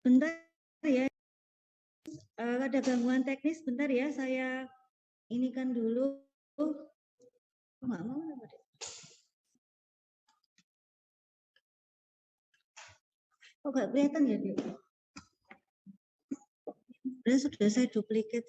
Bentar ya, ada gangguan teknis, bentar ya, saya inikan dulu. Nggak mau apa deh? Oh, nggak kelihatan ya, Dek? Sudah saya duplikat.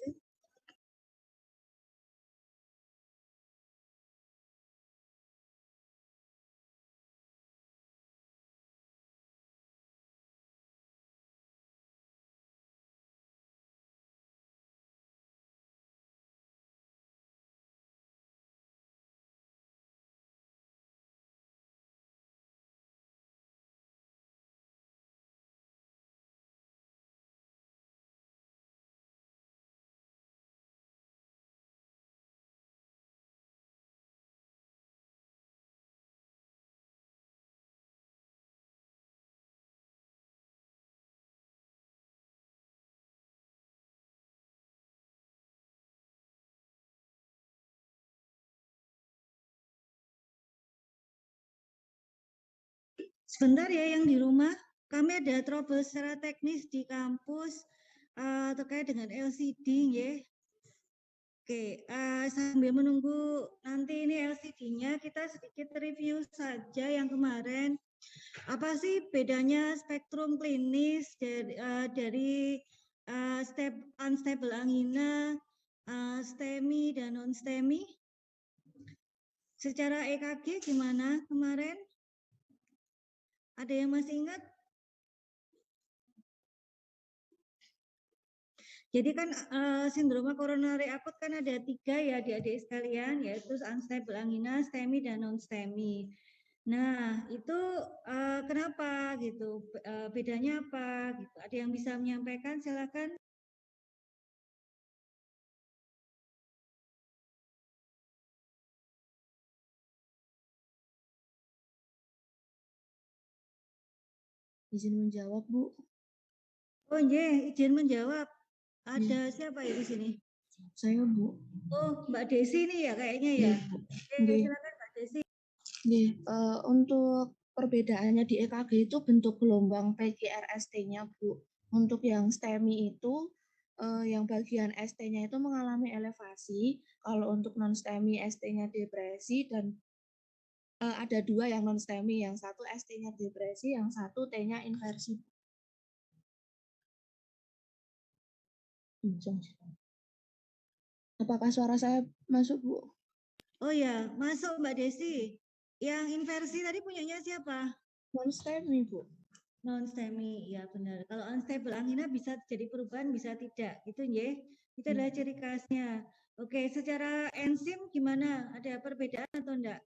Sebentar ya yang di rumah, kami ada trouble secara teknis di kampus terkait dengan LCD ya. Oke, sambil menunggu nanti ini LCD-nya, kita sedikit review saja yang kemarin. Apa sih bedanya spektrum klinis dari unstable angina, STEMI, dan non-STEMI? Secara EKG gimana kemarin? Ada yang masih ingat? Jadi kan sindroma koronari akut kan ada 3 ya adik-adik sekalian, yaitu unstable angina, STEMI, dan non-STEMI. Nah, itu kenapa gitu? Bedanya apa gitu? Ada yang bisa menyampaikan, silakan. Izin menjawab, Bu. Oh iya, izin menjawab. Ada siapa ya di sini? Saya, Bu. Oh, Mbak Desi nih ya kayaknya ya. Silakan Mbak Desi. Untuk perbedaannya di EKG itu bentuk gelombang PGRST-nya, Bu. Untuk yang STEMI itu yang bagian ST-nya itu mengalami elevasi. Kalau untuk non STEMI ST-nya depresi, dan ada 2 yang non STEMI, yang satu ST-nya depresi, yang satu T-nya inversi. Apakah suara saya masuk, Bu? Oh ya, masuk Mbak Desi. Yang inversi tadi punyanya siapa? Non STEMI, Bu. Non-STEMI, ya benar. Kalau unstable angina bisa jadi perubahan, bisa tidak. Itu ya. Itu adalah ciri khasnya. Oke, secara enzim gimana? Ada perbedaan atau enggak?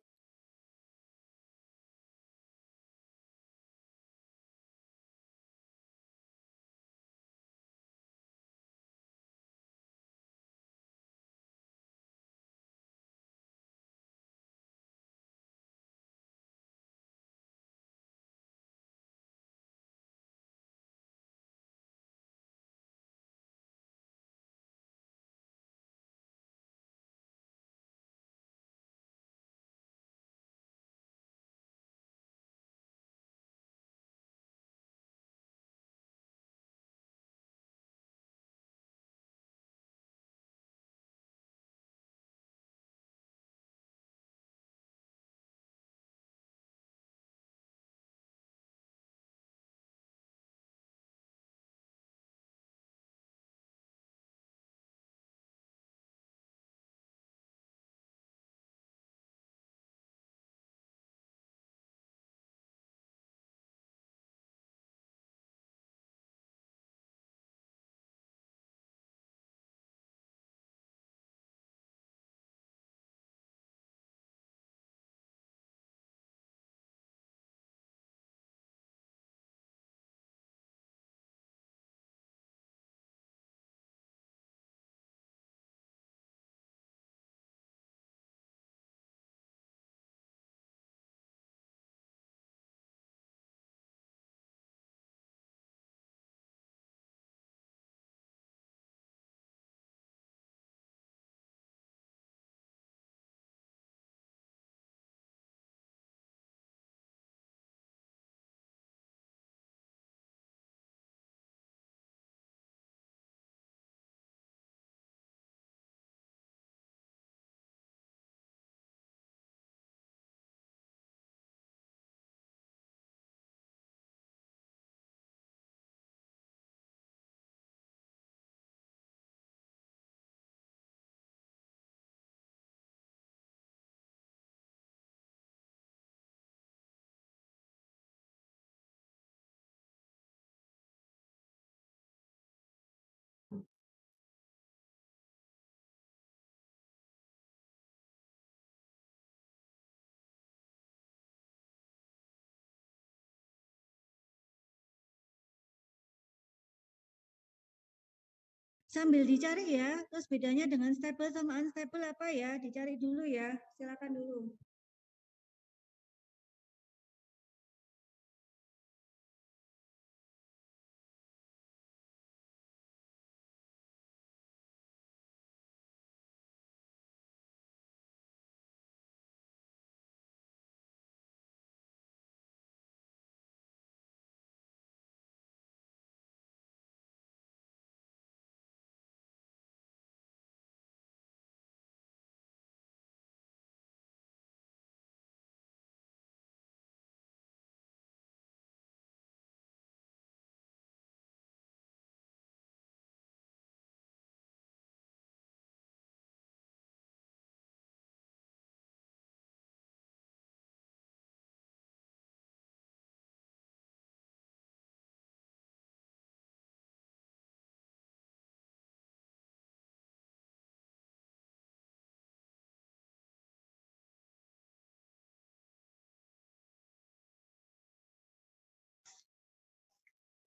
Sambil dicari ya, terus bedanya dengan stable sama unstable apa ya? Dicari dulu ya, silakan dulu.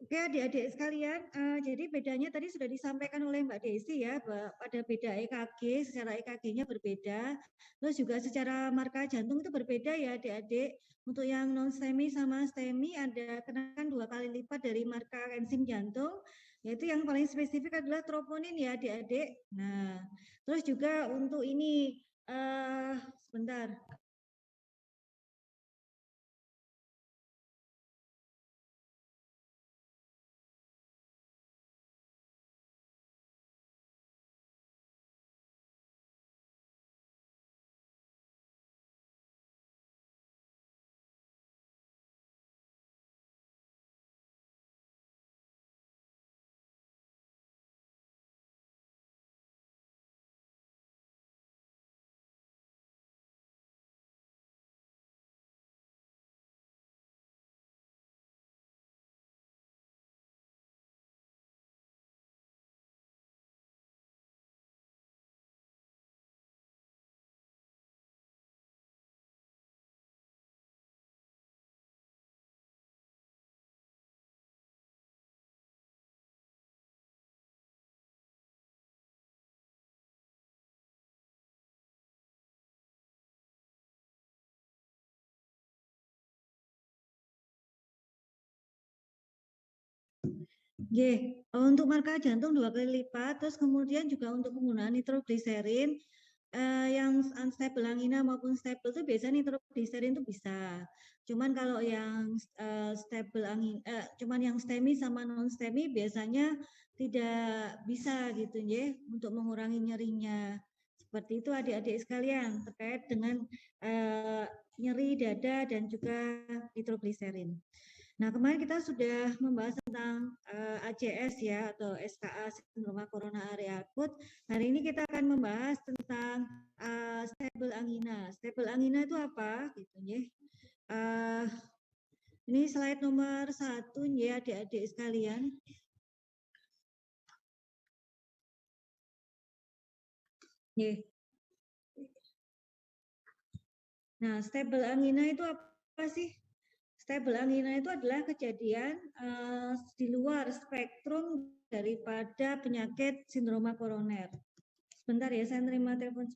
Oke, adik-adik sekalian, jadi bedanya tadi sudah disampaikan oleh Mbak Desi ya, bahwa pada beda EKG, secara EKG-nya berbeda, terus juga secara marka jantung itu berbeda ya adik-adik. Untuk yang non-STEMI sama STEMI ada kenaikan 2 kali lipat dari marka enzim jantung, yaitu yang paling spesifik adalah troponin ya adik-adik. Nah, terus juga untuk ini, sebentar. Untuk marka jantung 2 kali lipat, terus kemudian juga untuk penggunaan nitrogliserin, yang unstable angina maupun stable itu biasanya nitrogliserin itu bisa. Cuman kalau yang stable cuman yang STEMI sama non STEMI biasanya tidak bisa gitu ya untuk mengurangi nyerinya. Seperti itu adik-adik sekalian terkait dengan nyeri dada dan juga nitrogliserin. Nah, kemarin kita sudah membahas tentang ACS ya atau SKA sindroma korona area akut. Hari ini kita akan membahas tentang stable angina. Stable angina itu apa? Gitu ya. Ini slide nomor 1 ya adik-adik sekalian. Nah, stable angina itu apa sih? Stable angina itu adalah kejadian di luar spektrum daripada penyakit sindroma koroner. Sebentar ya, saya terima telepon.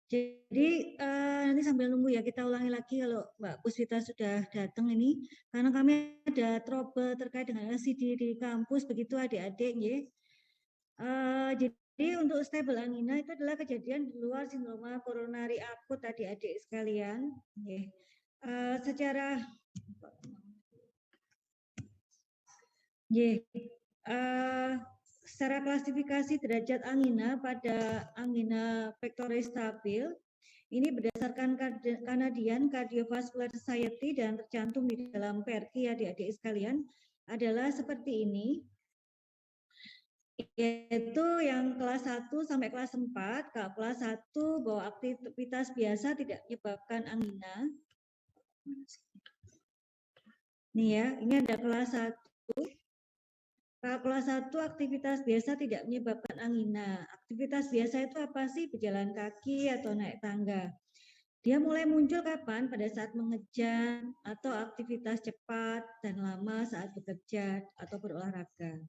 Jadi nanti sambil nunggu ya, kita ulangi lagi kalau Mbak Puspita sudah datang ini, karena kami ada trouble terkait dengan LCD di kampus, begitu adik-adik ya. Jadi untuk stable angina itu adalah kejadian di luar sindroma koronari akut adik-adik sekalian. Secara secara klasifikasi derajat angina pada angina pectoris stabil ini berdasarkan Canadian Cardiovascular Society dan tercantum di dalam PERKI adik-adik sekalian adalah seperti ini, yaitu yang kelas 1 sampai kelas 4. Kalau kelas 1 bahwa aktivitas biasa tidak menyebabkan angina. Nih ya, ini ada kelas 1. Kalau kelas 1 aktivitas biasa tidak menyebabkan angina. Aktivitas biasa itu apa sih? Berjalan kaki atau naik tangga. Dia mulai muncul kapan? Pada saat mengejar atau aktivitas cepat dan lama saat bekerja atau berolahraga.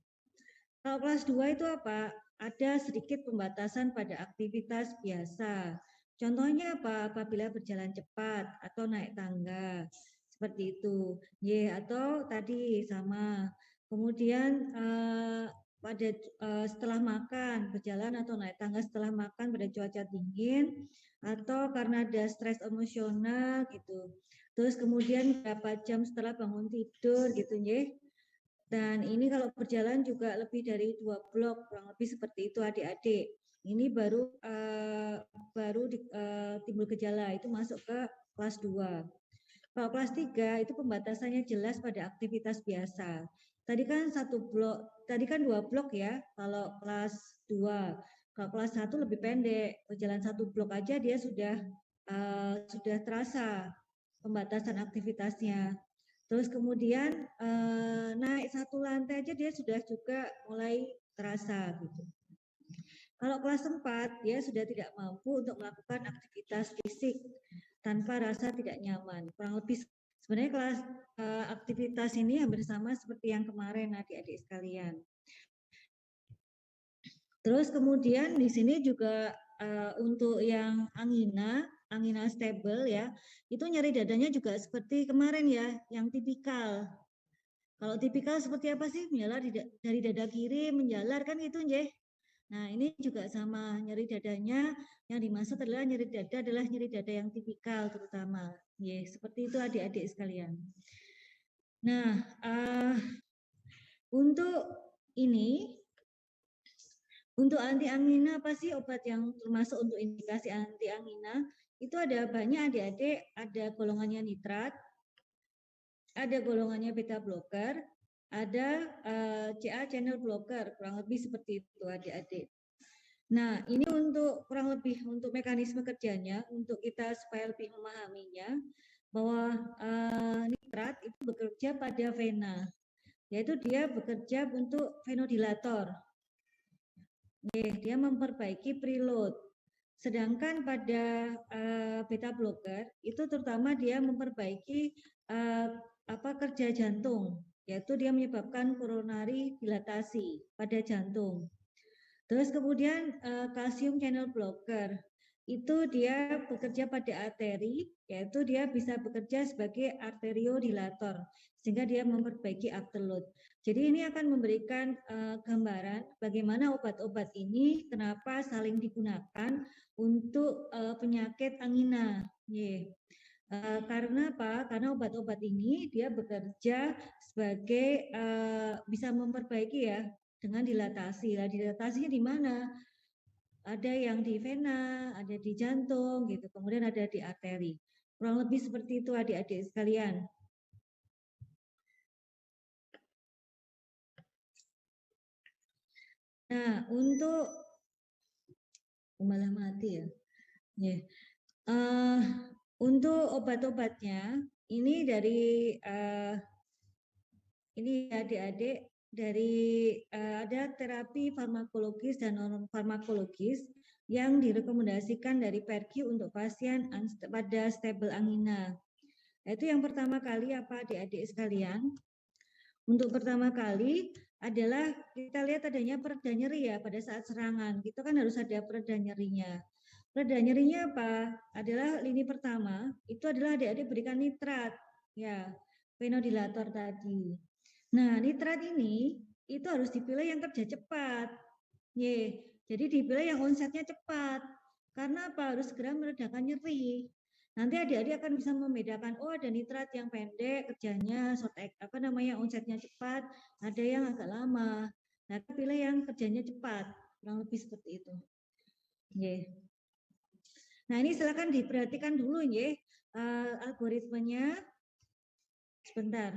Kalau kelas 2 itu apa? Ada sedikit pembatasan pada aktivitas biasa. Contohnya apa? Apabila berjalan cepat atau naik tangga. Seperti itu. Atau tadi sama. Kemudian pada setelah makan, berjalan atau naik tangga setelah makan pada cuaca dingin, atau karena ada stres emosional gitu. Terus kemudian berapa jam setelah bangun tidur gitu ya. Dan ini kalau berjalan juga lebih dari 2 blok, kurang lebih seperti itu adik-adik. Ini baru timbul gejala, itu masuk ke kelas 2. Kalau kelas 3 itu pembatasannya jelas pada aktivitas biasa. Tadi kan 2 blok ya, kalau kelas 2. Kalau kelas 1 lebih pendek, berjalan 1 blok aja dia sudah terasa pembatasan aktivitasnya. Terus kemudian naik 1 lantai aja dia sudah juga mulai terasa gitu. Kalau kelas 4 dia sudah tidak mampu untuk melakukan aktivitas fisik tanpa rasa tidak nyaman. Kurang lebih sebenarnya kelas aktivitas ini hampir sama seperti yang kemarin adik-adik sekalian. Terus kemudian di sini juga untuk yang angina stable ya, itu nyeri dadanya juga seperti kemarin ya, yang tipikal. Kalau tipikal seperti apa sih? Menjalar dari dada kiri menjalar kan itu nggih. Nah, ini juga sama, nyeri dadanya yang dimaksud adalah nyeri dada yang tipikal terutama. Seperti itu adik-adik sekalian. Nah, untuk ini, untuk anti angina apa sih obat yang termasuk untuk indikasi anti angina? Itu ada banyak adik-adik, ada golongannya nitrat, ada golongannya beta blocker, ada CA channel blocker, kurang lebih seperti itu adik-adik. Nah, ini untuk kurang lebih untuk mekanisme kerjanya, untuk kita supaya lebih memahaminya, bahwa nitrat itu bekerja pada vena, yaitu dia bekerja untuk venodilator. Dia memperbaiki preload. Sedangkan pada beta blocker itu terutama dia memperbaiki kerja jantung, yaitu dia menyebabkan koronari dilatasi pada jantung. Terus kemudian kalsium channel blocker itu dia bekerja pada arteri, yaitu dia bisa bekerja sebagai arteriodilator sehingga dia memperbaiki afterload. Jadi ini akan memberikan gambaran bagaimana obat-obat ini kenapa saling digunakan untuk penyakit angina. Karena apa? Karena obat-obat ini dia bekerja sebagai bisa memperbaiki ya dengan dilatasi. Nah, dilatasinya di mana? Ada yang di vena, ada di jantung gitu, kemudian ada di arteri. Kurang lebih seperti itu adik-adik sekalian. Nah, untuk malah mati ya. Untuk obat-obatnya ini dari ini adik-adik dari ada terapi farmakologis dan non farmakologis yang direkomendasikan dari PERKI untuk pasien pada stable angina. Itu yang pertama kali apa adik-adik sekalian? Untuk pertama kali adalah kita lihat adanya pereda nyeri ya pada saat serangan. Itu kan harus ada pereda nyerinya. Reda nyerinya apa? Adalah lini pertama, itu adalah adik-adik berikan nitrat, ya, venodilator tadi. Nah, nitrat ini itu harus dipilih yang kerja cepat. Jadi dipilih yang onsetnya cepat. Karena apa? Harus segera meredakan nyeri. Nanti adik-adik akan bisa membedakan, oh ada nitrat yang pendek kerjanya onsetnya cepat, ada yang agak lama. Nah, pilih yang kerjanya cepat, kurang lebih seperti itu. Nah, ini silakan diperhatikan dulu ya algoritmenya. Sebentar.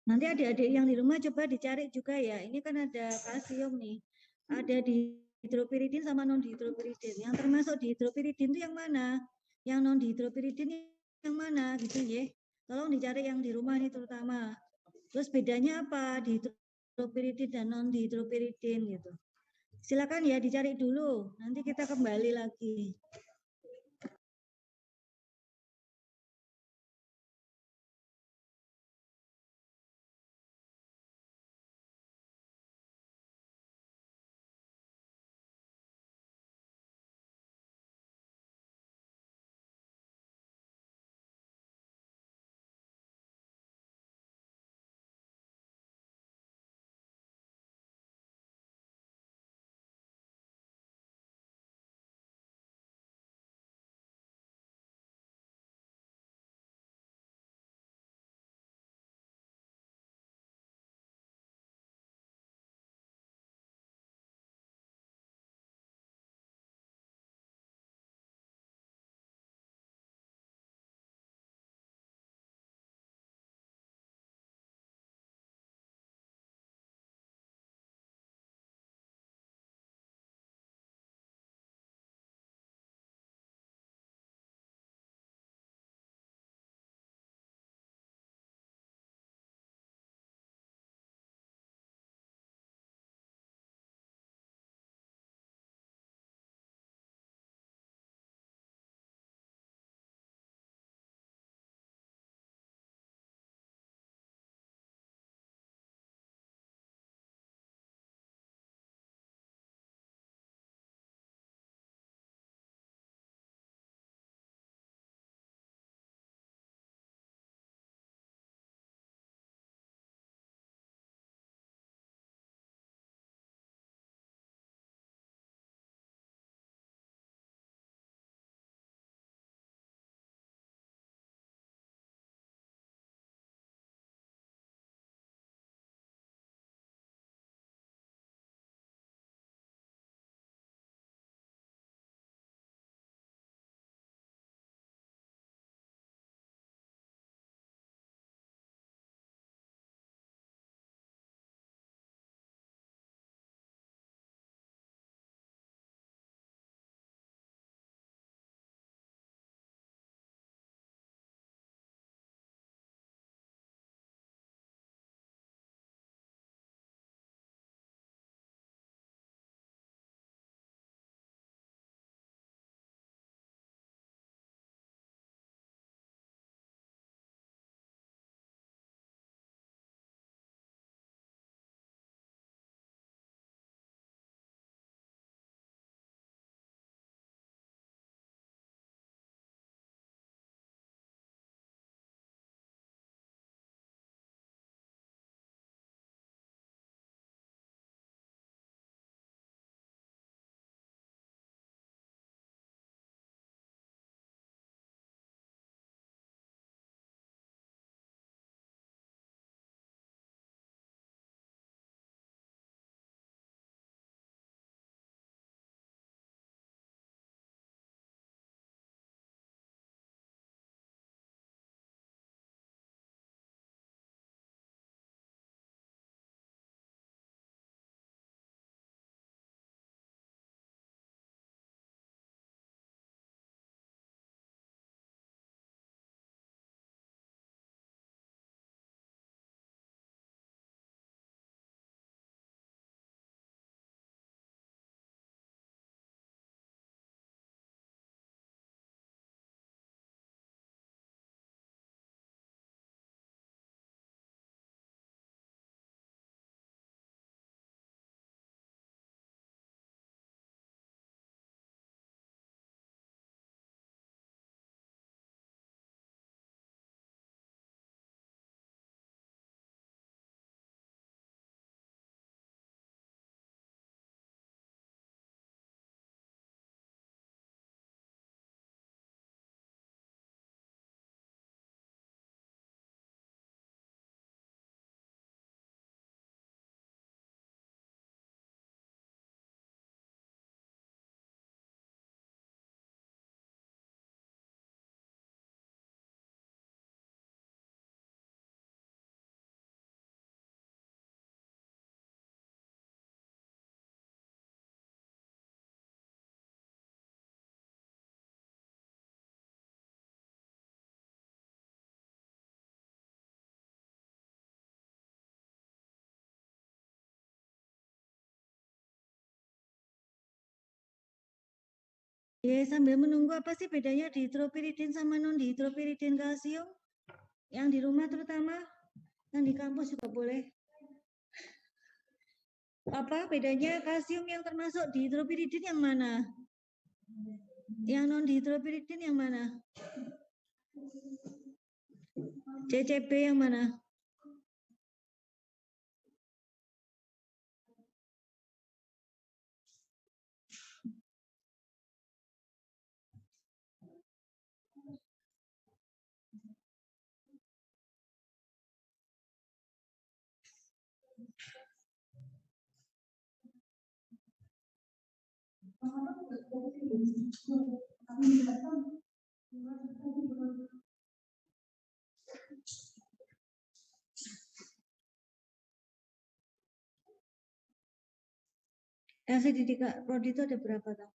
Nanti adik-adik yang di rumah coba dicari juga ya. Ini kan ada kalsium nih. Ada di hidropiridin sama non dihidropiridin. Yang termasuk dihidropiridin itu yang mana? Yang non dihidropiridin yang mana gitu ya. Tolong dicari yang di rumah nih terutama. Terus bedanya apa dihidropiridin dan non dihidropiridin gitu. Silakan ya dicari dulu. Nanti kita kembali lagi. Ya, sambil menunggu apa sih bedanya dihidropiridin sama non dihidropiridin kalsium? Yang di rumah terutama, yang di kampus juga boleh. Apa bedanya kalsium yang termasuk dihidropiridin yang mana? Yang non dihidropiridin yang mana? CCB yang mana? LCD di Prodi itu ada berapa toh?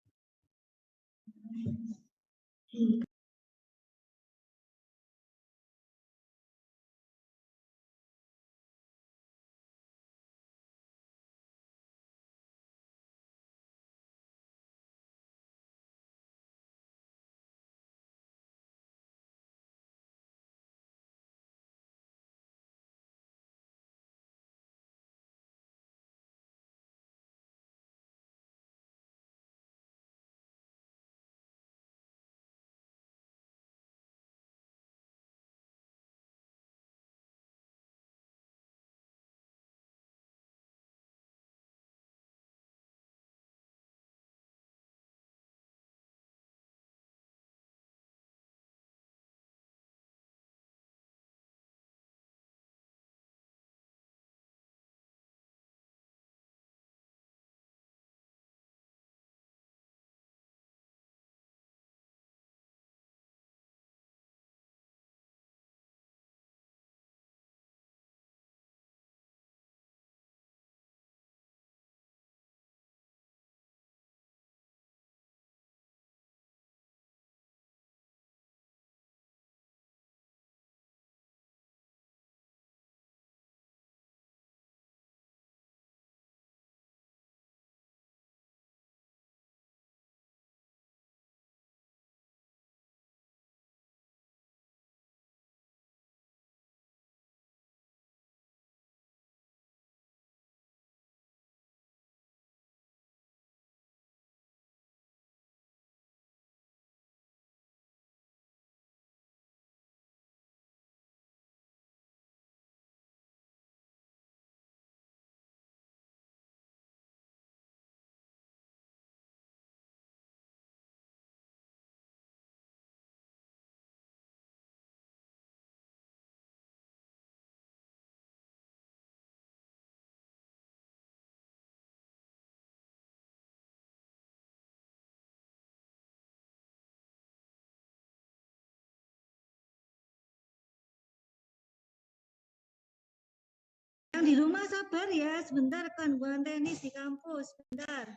Yang di rumah sabar ya, sebentar kan bukan tenis di kampus, sebentar.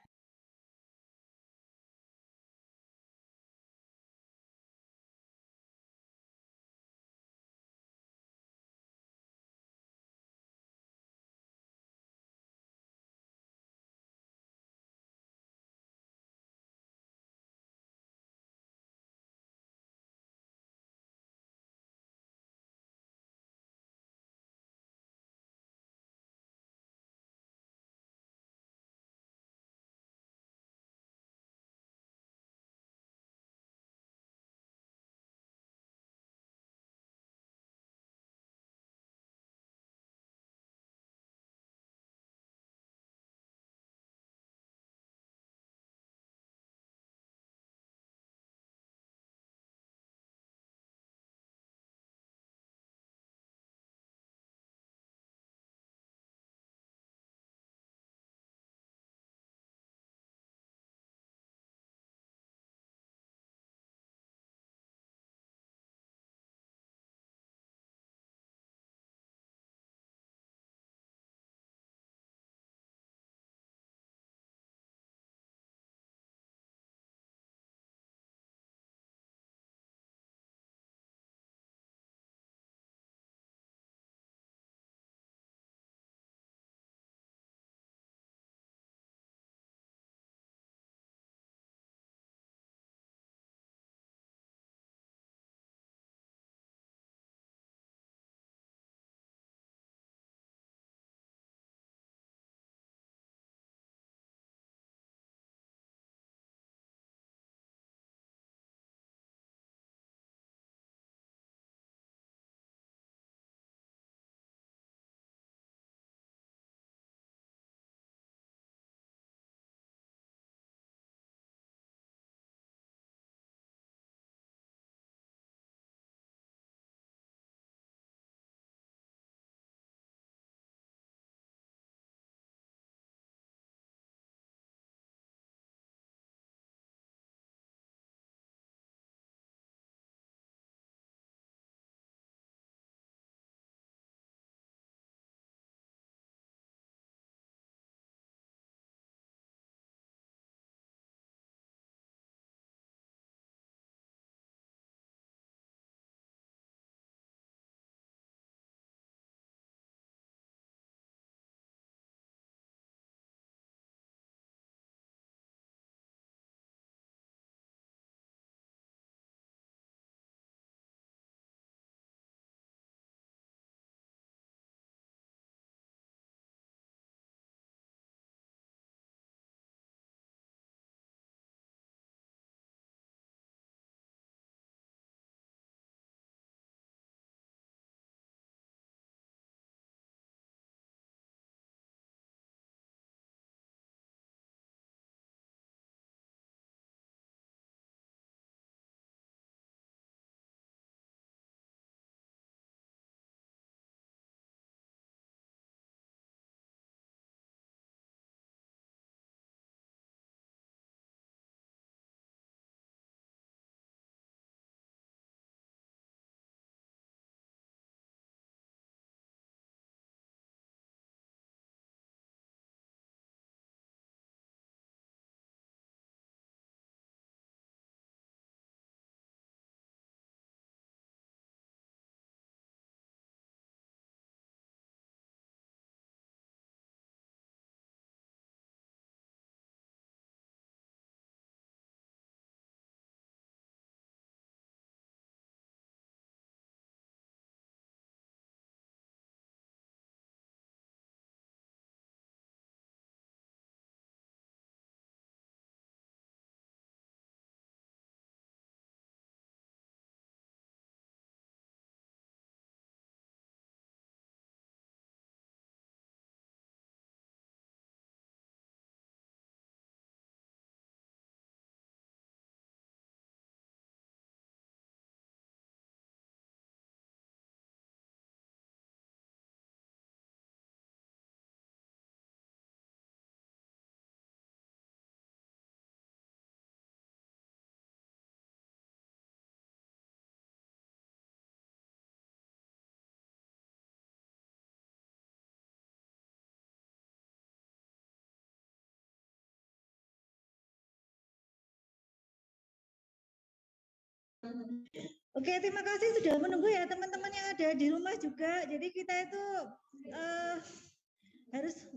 Oke, terima kasih sudah menunggu ya teman-teman yang ada di rumah juga. Jadi kita itu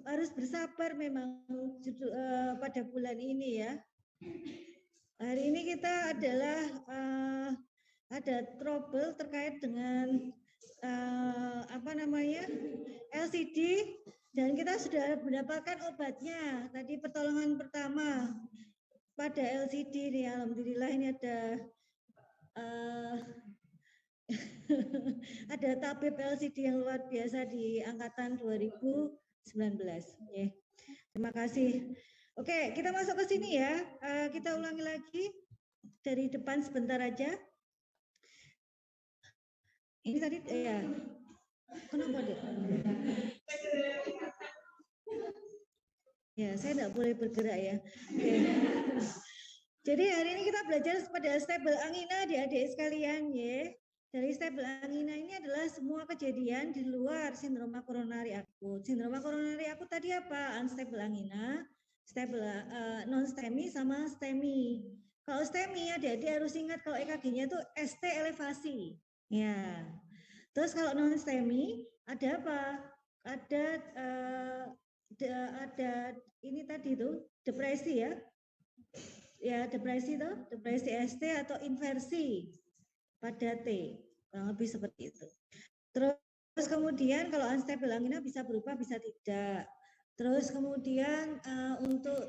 harus bersabar memang pada bulan ini ya. Hari ini kita adalah ada trouble terkait dengan LCD, dan kita sudah mendapatkan obatnya. Tadi pertolongan pertama pada LCD nih, alhamdulillah ini ada ada tabib LCD yang luar biasa di angkatan 2019. Yeah. Terima kasih. Oke, kita masuk ke sini ya. Kita ulangi lagi dari depan sebentar aja. Ini tadi ya. Kenapa deh? Ya, saya tidak boleh bergerak ya. Oke. Jadi hari ini kita belajar pada stable angina adik-adik sekalian ya. Dari stable angina ini adalah semua kejadian di luar sindroma koronari akut. Sindroma koronari akut tadi apa? Unstable angina, stable non-STEMI sama STEMI. Kalau STEMI adik-adik harus ingat kalau EKG-nya itu ST elevasi. Ya. Terus kalau non-STEMI ada apa? Ada ini tadi tuh depresi ya. Ya, depresi tuh, depresi ST atau inversi pada T, kurang lebih seperti itu. Terus kemudian kalau unstable angina bisa berubah, bisa tidak. Terus kemudian untuk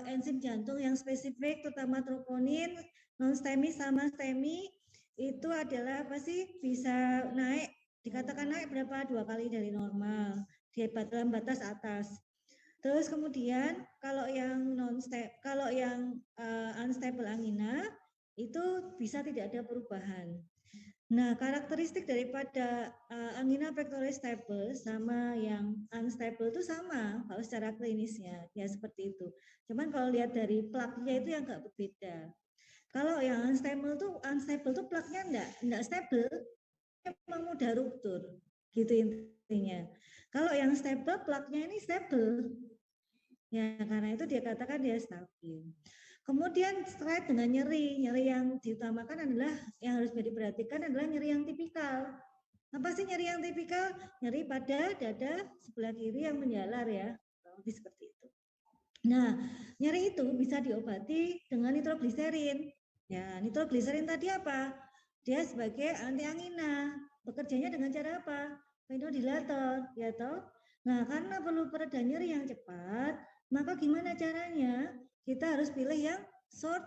enzim jantung yang spesifik, terutama troponin, non-STEMI sama STEMI, itu adalah apa sih? Bisa naik, dikatakan naik berapa? 2 kali dari normal, di dalam batas atas. Terus kemudian kalau yang unstable angina itu bisa tidak ada perubahan. Nah, karakteristik daripada angina pectoris stable sama yang unstable itu sama kalau secara klinisnya, ya seperti itu. Cuman kalau lihat dari plaknya itu yang agak berbeda. Kalau yang unstable tuh plaknya enggak stable, memang mudah ruptur, gitu intinya. Kalau yang stable, plaknya ini stable. Ya, karena itu dia katakan dia stabil. Kemudian terkait dengan nyeri yang diutamakan adalah yang harus diperhatikan adalah nyeri yang tipikal. Apa sih nyeri yang tipikal? Nyeri pada dada sebelah kiri yang menjalar ya, lebih seperti itu. Nah, nyeri itu bisa diobati dengan nitrogliserin. Ya, nitrogliserin tadi apa? Dia sebagai anti angina. Bekerjanya dengan cara apa? Vasodilator, ya toh? Nah, karena perlu pereda nyeri yang cepat, maka gimana caranya? Kita harus pilih yang short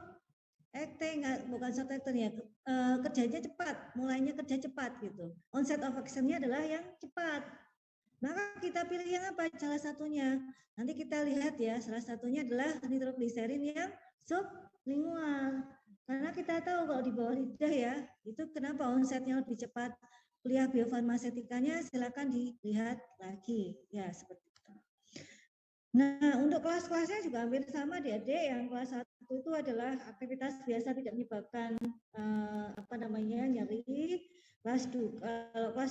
acting, bukan short acting ya, kerjanya cepat, mulainya kerja cepat gitu. Onset of action-nya adalah yang cepat. Maka kita pilih yang apa? Salah satunya. Nanti kita lihat ya, salah satunya adalah nitrogliserin yang sublingual. Karena kita tahu kalau di bawah lidah ya, itu kenapa onsetnya lebih cepat. Kuliah biofarmasetikanya silakan dilihat lagi. Ya, seperti itu. Nah, untuk kelas-kelasnya juga hampir sama adik-adik. Yang kelas 1 itu adalah aktivitas biasa tidak menyebabkan nyeri. Kelas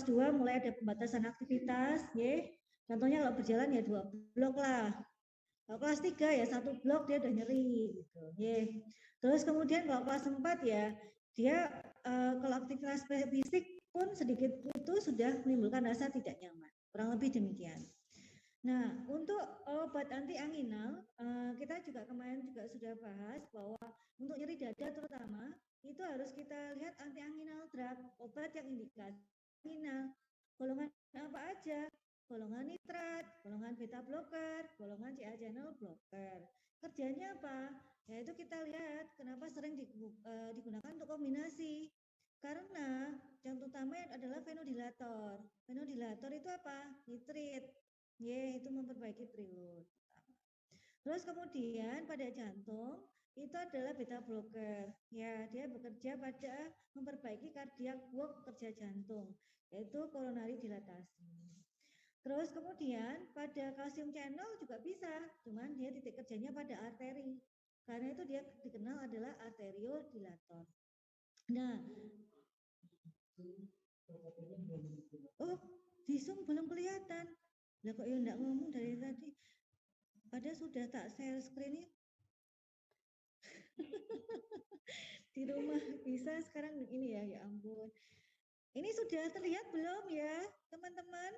2 mulai ada pembatasan aktivitas, ya. Contohnya kalau berjalan ya 2 blok lah. Kalau kelas 3 ya 1 blok dia udah nyeri gitu, ya. Terus kemudian kalau kelas 4 ya dia kalau aktivitas fisik pun sedikit itu sudah menimbulkan rasa tidak nyaman. Kurang lebih demikian. Nah, untuk obat anti anginal, kita juga kemarin juga sudah bahas bahwa untuk nyeri dada terutama itu harus kita lihat anti anginal drug, obat yang indikasi anginal. Golongan apa aja? Golongan nitrat, golongan beta blocker, golongan CA channel blocker. Kerjanya apa? Yaitu kita lihat kenapa sering digunakan untuk kombinasi. Karena yang utama adalah vasodilator. Vasodilator itu apa? Nitrit. Y itu memperbaiki preload. Terus kemudian pada jantung itu adalah beta blocker. Ya, dia bekerja pada memperbaiki cardiac work kerja jantung, yaitu coronary dilatasi. Terus kemudian pada kalsium channel juga bisa, cuman dia titik kerjanya pada arteri. Karena itu dia dikenal adalah arteriodilator. Nah, oh, di Zoom belum kelihatan. Lah kok ya enggak ngomong dari tadi? Padahal sudah tak share screen-nya. Di rumah bisa sekarang ini ya, ya ampun. Ini sudah terlihat belum ya, teman-teman?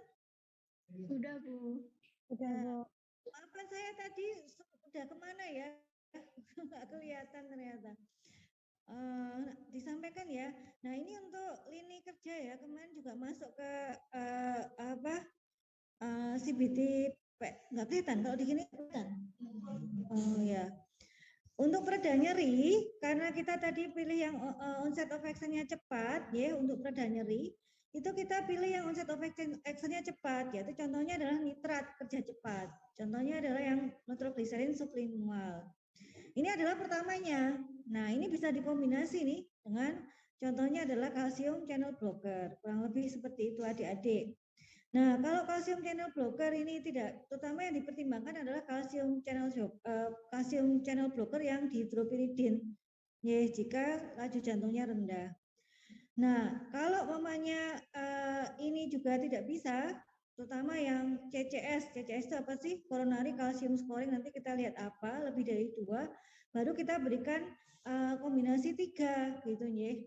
Sudah, Bu. Sudah, Bu. Maafkan saya tadi sudah kemana ya? Nggak kelihatan ternyata. Disampaikan ya. Nah ini untuk lini kerja ya, kemarin juga masuk ke CBT, nggak kelihatan, kalau di sini kelihatan. Oh ya. Untuk pereda nyeri, karena kita tadi pilih yang onset of action-nya cepat, ya, untuk pereda nyeri, itu kita pilih yang onset of action-nya cepat, yaitu contohnya adalah nitrat kerja cepat. Contohnya adalah yang nitroglycerin sublingual. Ini adalah pertamanya. Nah, ini bisa dikombinasi nih dengan contohnya adalah kalsium channel blocker. Kurang lebih seperti itu adik-adik. Nah, kalau kalsium channel blocker ini tidak, terutama yang dipertimbangkan adalah kalsium channel blocker yang dihidropiridin, ya, jika laju jantungnya rendah. Nah, kalau mamanya ini juga tidak bisa, terutama yang CCS itu apa sih? Coronary calcium scoring, nanti kita lihat apa, lebih dari 2, baru kita berikan kombinasi 3, gitu ya.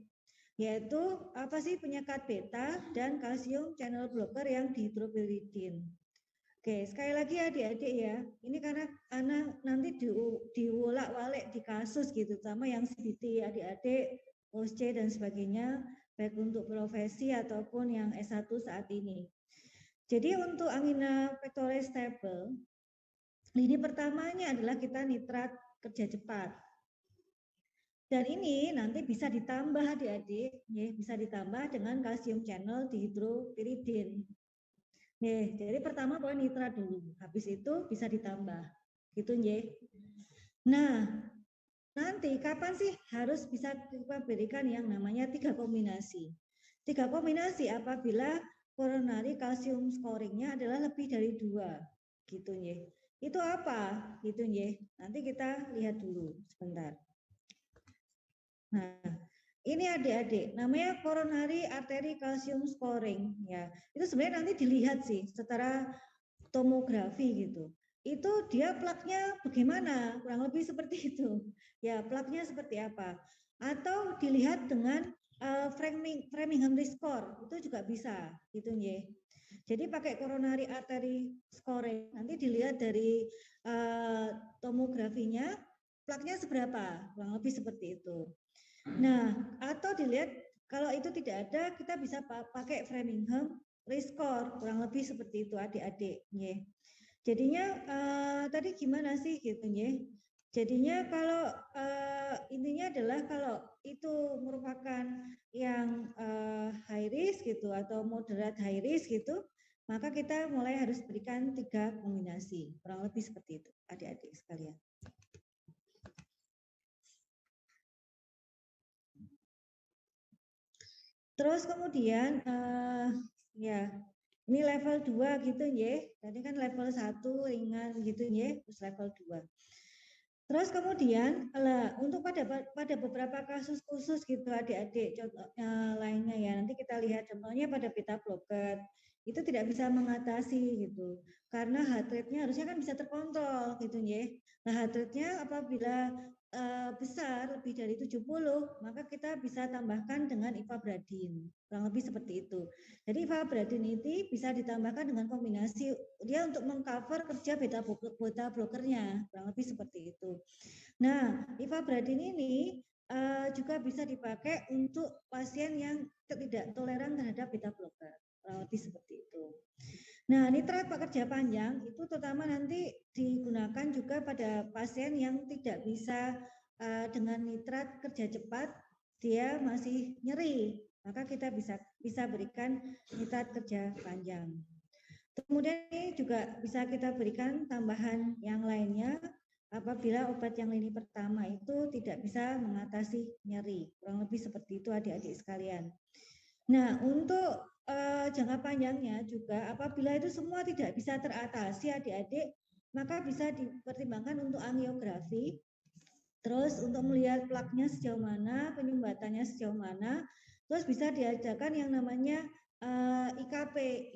Yaitu apa sih, penyekat beta dan kalsium channel blocker yang dihidropiridin. Oke, sekali lagi adik-adik ya, ini karena anak nanti diwolak-walik di kasus gitu, sama yang CBT adik-adik, OSC dan sebagainya, baik untuk profesi ataupun yang S1 saat ini. Jadi untuk angina pectoris stable, lini pertamanya adalah kita nitrat kerja cepat. Dan ini nanti bisa ditambah adik-adik, ya, bisa ditambah dengan kalsium channel dihidropiridin. Jadi pertama pokoknya nitrat dulu, habis itu bisa ditambah, gitu ya. Nah, nanti kapan sih harus bisa kita berikan yang namanya 3 kombinasi? 3 kombinasi apabila coronary calcium scoring-nya adalah lebih dari 2, gitu ya. Itu apa? Gitu ya. Nanti kita lihat dulu sebentar. Nah, ini adik-adik, namanya coronary artery calcium scoring ya. Itu sebenarnya nanti dilihat sih secara tomografi gitu. Itu dia plaknya bagaimana? Kurang lebih seperti itu. Ya, plaknya seperti apa? Atau dilihat dengan Framingham risk score, itu juga bisa gitu ya. Jadi pakai coronary artery scoring, nanti dilihat dari tomografinya plaknya seberapa, kurang lebih seperti itu. Nah, atau dilihat kalau itu tidak ada, kita bisa pakai Framingham risk score, kurang lebih seperti itu adik-adik. Jadinya tadi gimana sih gitu ya? Jadinya kalau intinya adalah kalau itu merupakan yang high risk gitu atau moderate high risk gitu, maka kita mulai harus berikan 3 kombinasi, kurang lebih seperti itu adik-adik sekalian. Terus kemudian ya ini level 2 gitu ya. Tadi kan level 1 ringan gitu ya, terus level 2. Terus kemudian untuk pada beberapa kasus khusus gitu adik-adik contoh lainnya ya, nanti kita lihat contohnya pada beta blocker itu tidak bisa mengatasi gitu karena heart rate-nya harusnya kan bisa terkontrol gitu ya. Nah, heart rate-nya apabila besar lebih dari 70, maka kita bisa tambahkan dengan ivabradin, kurang lebih seperti itu. Jadi ivabradin ini bisa ditambahkan dengan kombinasi dia untuk mengcover kerja beta blockernya, kurang lebih seperti itu. Nah, ivabradin ini juga bisa dipakai untuk pasien yang tidak toleran terhadap beta blocker, kurang lebih seperti itu. Nah, nitrat pekerja panjang itu terutama nanti digunakan juga pada pasien yang tidak bisa dengan nitrat kerja cepat, dia masih nyeri, maka kita bisa berikan nitrat kerja panjang. Kemudian ini juga bisa kita berikan tambahan yang lainnya apabila obat yang lini pertama itu tidak bisa mengatasi nyeri, kurang lebih seperti itu adik-adik sekalian. Nah, untuk jangka panjangnya juga apabila itu semua tidak bisa teratasi adik-adik, maka bisa dipertimbangkan untuk angiografi, terus untuk melihat plaknya sejauh mana, penyumbatannya sejauh mana, terus bisa diajarkan yang namanya IKP,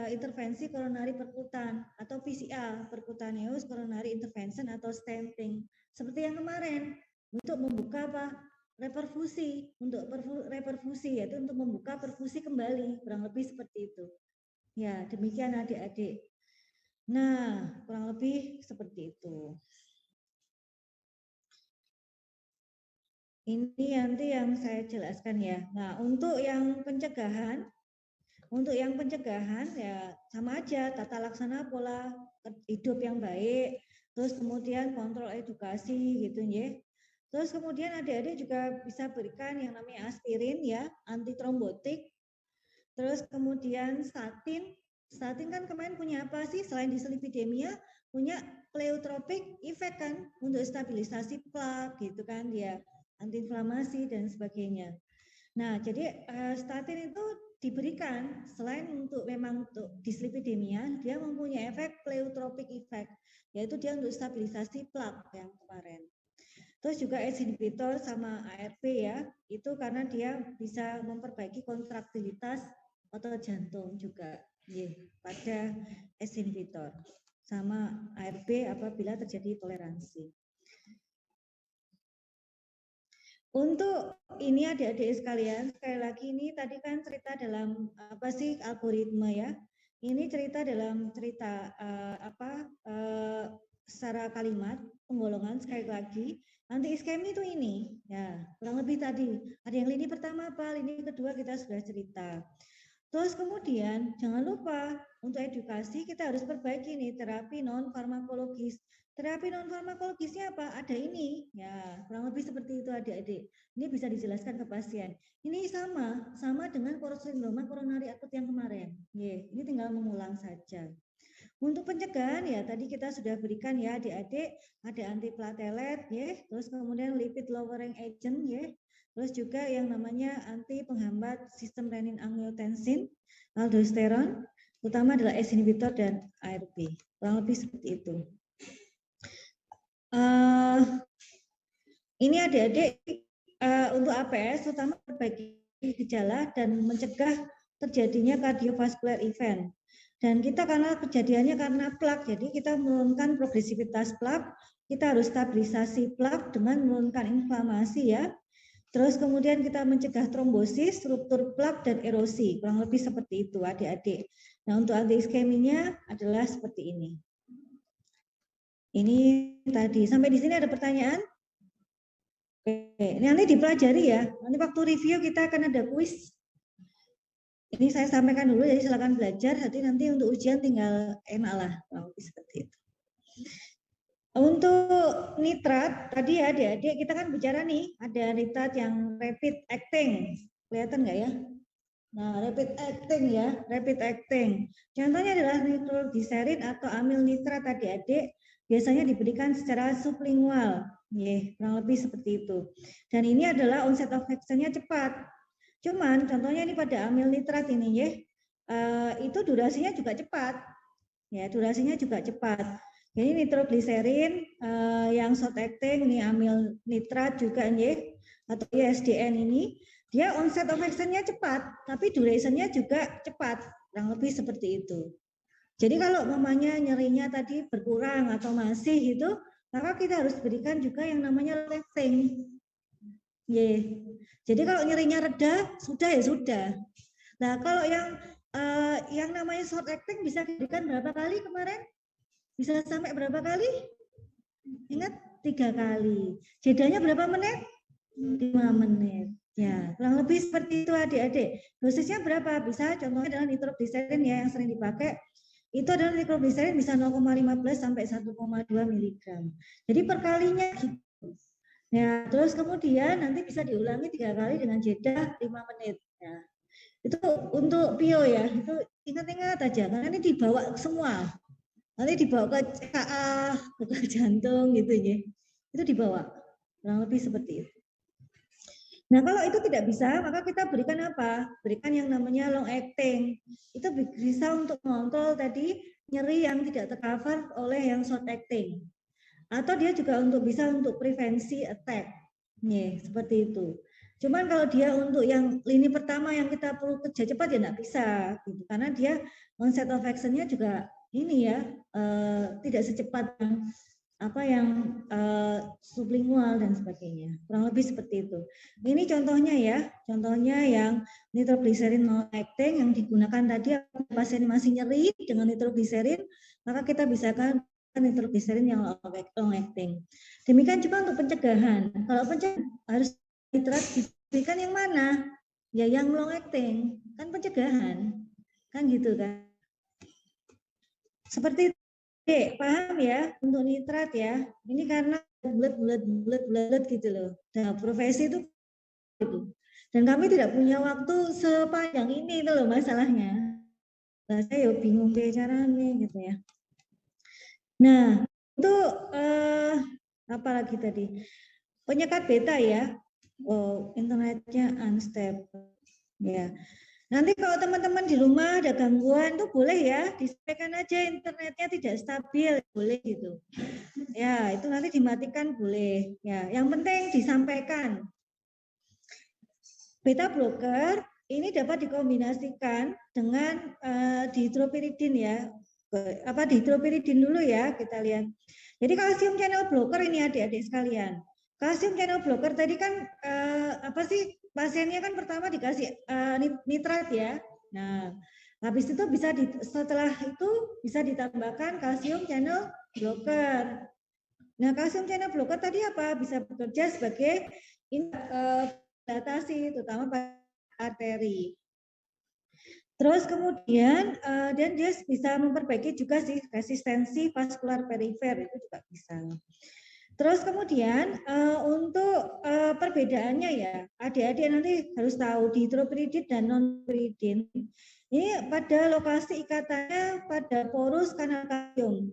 intervensi koronari perkutan, atau PCA, percutaneous coronary intervention atau stenting, seperti yang kemarin. untuk membuka apa? Reperfusi, untuk reperfusi, yaitu untuk membuka perfusi kembali, kurang lebih seperti itu. Ya, demikian adik-adik. Nah, kurang lebih seperti itu. Ini nanti yang saya jelaskan ya. Nah, untuk yang pencegahan ya sama aja, tata laksana pola hidup yang baik, terus kemudian kontrol edukasi gitu ya. Terus kemudian adik-adik juga bisa berikan yang namanya aspirin ya, antitrombotik. Terus kemudian statin. Statin kan kemarin punya apa sih selain dislipidemia? Punya pleiotropic effect kan untuk stabilisasi plak gitu kan dia, antiinflamasi dan sebagainya. Nah, jadi statin itu diberikan selain untuk memang untuk dislipidemia, dia mempunyai efek pleiotropic effect, yaitu dia untuk stabilisasi plak yang kemarin. Terus juga ACE inhibitor sama ARB ya, itu karena dia bisa memperbaiki kontraktilitas otot jantung juga pada ACE inhibitor sama ARB apabila terjadi toleransi. Untuk ini adik-adik sekalian, sekali lagi ini tadi kan cerita dalam apa sih algoritma ya. Ini cerita dalam cerita secara kalimat penggolongan sekali lagi. Nanti iskemi itu ini ya kurang lebih tadi. Ada yang lini pertama apa, lini kedua kita sudah cerita. Terus kemudian jangan lupa untuk edukasi kita harus perbaiki nih terapi non farmakologis. Terapi non farmakologisnya apa? Ada ini. Ya, kurang lebih seperti itu adik-adik. Ini bisa dijelaskan ke pasien. Ini sama dengan sindroma koronari akut yang kemarin. Ini tinggal mengulang saja. Untuk pencegahan ya tadi kita sudah berikan ya adik-adik, ada antiplatelet ya, terus kemudian lipid lowering agent ya. Terus juga yang namanya anti penghambat sistem renin-angiotensin, aldosteron, utama adalah ACE inhibitor dan ARB. Kurang lebih seperti itu. Ini adik-adik untuk APS utama perbaiki gejala dan mencegah terjadinya kardiovaskular event. Dan kita karena kejadiannya karena plak, jadi kita menurunkan progresivitas plak, kita harus stabilisasi plak dengan menurunkan inflamasi ya. Terus kemudian kita mencegah trombosis, struktur plak dan erosi, kurang lebih seperti itu adik-adik. Nah untuk anti-iskeminya adalah seperti ini. Ini tadi, sampai di sini ada pertanyaan? Oke, ini nanti dipelajari ya. Nanti waktu review kita akan ada kuis. Ini saya sampaikan dulu, jadi silakan belajar. Nanti untuk ujian tinggal enak lah, seperti itu. Untuk nitrat, tadi ya adik-adik kita kan bicara nih, ada nitrat yang rapid acting. Kelihatan nggak ya? Nah, rapid acting ya, rapid acting. Contohnya adalah nitrogliserin atau amil nitrat adik-adik, biasanya diberikan secara sublingual. Kurang lebih seperti itu. Dan ini adalah onset of action-nya cepat. Cuman contohnya ini pada amil nitrat ini itu durasinya juga cepat. Ya, durasinya juga cepat. Jadi nitrogliserin yang short acting ini amil nitrat juga atau ISDN ini dia onset of action-nya cepat, tapi duration-nya juga cepat, kurang lebih seperti itu. Jadi kalau mamanya nyerinya tadi berkurang atau masih itu, maka kita harus berikan juga yang namanya long acting. Jadi kalau nyerinya reda, sudah ya sudah. Nah kalau yang namanya short acting bisa diberikan berapa kali kemarin? Bisa sampai berapa kali? Ingat 3 kali. Jedanya berapa menit? 5 menit. Ya, kurang lebih seperti itu adik-adik. Dosisnya berapa? Bisa contohnya adalah nitrogliserin ya yang sering dipakai. Itu adalah nitrogliserin bisa 0,15 sampai 1,2 mg. Jadi perkalinya gitu. Ya, terus kemudian nanti bisa diulangi 3 kali dengan jeda 5 menit. Ya. Itu untuk PIO ya, itu ingat-ingat aja karena ini dibawa semua. Nanti dibawa ke CKA, ke jantung gitu ya. Itu dibawa. Kurang lebih seperti itu. Nah, kalau itu tidak bisa, maka kita berikan apa? Berikan yang namanya long acting. Itu bisa untuk mengontrol tadi nyeri yang tidak tercover oleh yang short acting. Atau dia juga bisa untuk prevensi attack. Seperti itu. Cuman kalau dia untuk yang lini pertama yang kita perlu kerja cepat ya enggak bisa gitu. Karena dia onset of action-nya juga ini ya tidak secepat yang sublingual dan sebagainya. Kurang lebih seperti itu. Ini contohnya ya, contohnya yang nitrogliserin long acting yang digunakan tadi pasien masih nyeri dengan nitrogliserin, maka kita bisa kan nitrogliserin yang long acting. Demikian juga untuk pencegahan. Kalau pencegahan harus nitrat diberikan yang mana? Ya yang long acting, kan pencegahan. Kan gitu kan. Seperti itu, paham ya untuk nitrat ya. Ini karena bulat gitu loh. Nah, profesi itu gitu. Dan kami tidak punya waktu sepanjang ini itu loh masalahnya. Nah, saya bingung caranya gitu ya. Nah, itu apa lagi tadi? Penyekat beta ya. Oh, internetnya unstable. Ya. Nanti kalau teman-teman di rumah ada gangguan tuh boleh ya disampaikan aja internetnya tidak stabil, boleh gitu. Ya, itu nanti dimatikan boleh. Ya, yang penting disampaikan. Beta blocker ini dapat dikombinasikan dengan dihidropiridin ya. Dihidropiridin dulu ya, kita lihat. Jadi kalsium channel blocker ini adik-adik sekalian. Kalsium channel blocker tadi kan pasiennya kan pertama dikasih nitrat ya. Nah, habis itu setelah itu bisa ditambahkan kalsium channel blocker. Nah, kalsium channel blocker tadi apa? Bisa bekerja sebagai dilatasi terutama pada arteri. Terus kemudian dan dia bisa memperbaiki juga sih resistensi vaskular perifer itu juga bisa. Terus kemudian untuk perbedaannya ya, adik-adik nanti harus tahu dihidropiridin dan non-piridin. Ini pada lokasi ikatannya pada porus kanal kalsium.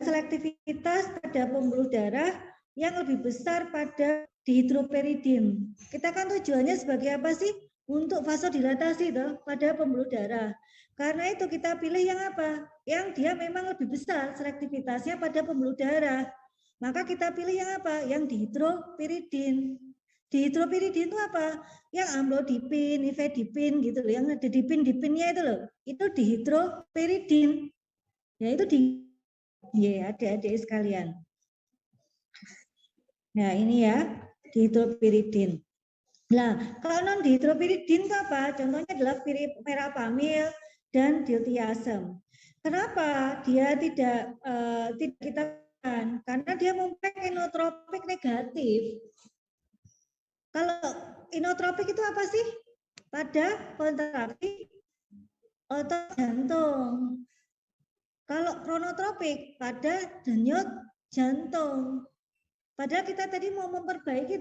Selektivitas pada pembuluh darah yang lebih besar pada dihidropiridin. Kita kan tujuannya sebagai apa sih? Untuk vasodilatasi toh pada pembuluh darah. Karena itu kita pilih yang apa? Yang dia memang lebih besar selektivitasnya pada pembuluh darah. Maka kita pilih yang apa? Yang dihidropiridin. Dihidropiridin itu apa? Yang amlodipin, nifedipin gitu loh. Yang ada dipin-dipinnya itu loh. Itu dihidropiridin. Ya itu adik-adik sekalian. Nah ini ya, dihidropiridin. Nah, kalau non dihidropiridin itu apa? Contohnya adalah verapamil dan diltiazem. Kenapa dia tidak kita karena dia mempunyai inotropik negatif. Kalau inotropik itu apa sih? Pada kontraksi otot jantung. Kalau kronotropik pada denyut jantung. Padahal kita tadi mau memperbaiki